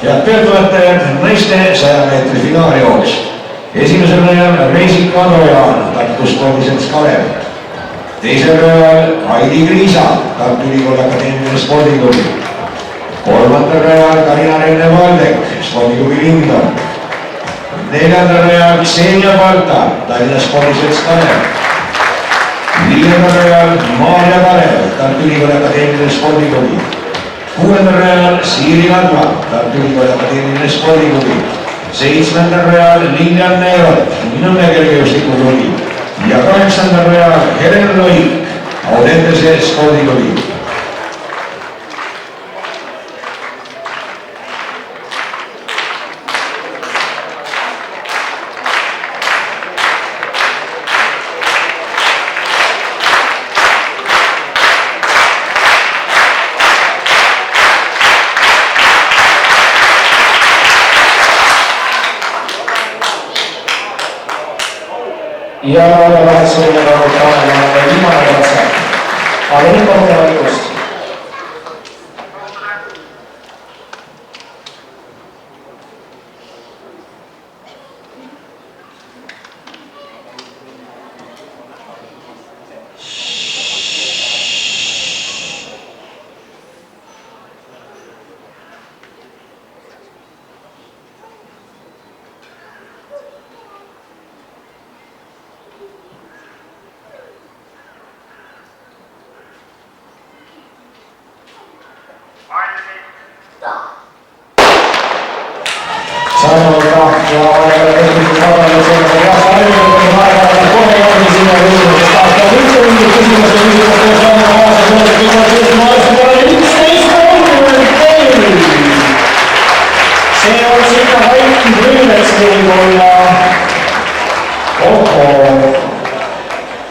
Head pealtvaatajad, naiste 100 meetri finaaljooks. Esimesel rajal Reisik Kadojaan, Tartu Spordiselts Kalev. Teisel rajal Heidi Kriisa, Tartu Ülikooli Akadeemiline Spordiklubi. Kolmandal rajal Karina Renne-Valdek, Spordiklubi Lindon. Neljandal rajal Ksenia Balta, Tallinna Spordiselts Kalev. Viiendal rajal Maarja Kalev, Tartu Ülikooli Akadeemiline Spordiklubi. Kuuendal rajal Siiri Ladva, Tartu Ülikooli Akadeemiline Spordiklubi. Seitsmendal rajal Lilian Neerot, Nõmme kergejõustikuklubi. Ja kaheksandal rajal Helen Loik, Audentese Spordiklubi. Ja vahetusega on viimane katse, aga nüüd kohta vaikust. Saanud ja oleme tegelikult vaadanud ja saanud aega kohe järgi sinna küsimusest aastal. Üks on nüüd küsimus ja küsimus on aastal 11.30. See on sinna vaikid rüümeks meil on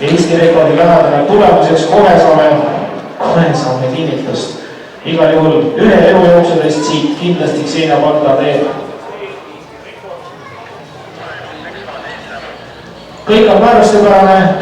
Eesti rekordi lähedane tulemuseks kohe saame kinnitust. Igal juhul ühe elujooksudest siit kindlasti Ksenia Balta teeb. Kõik on määrustepärane.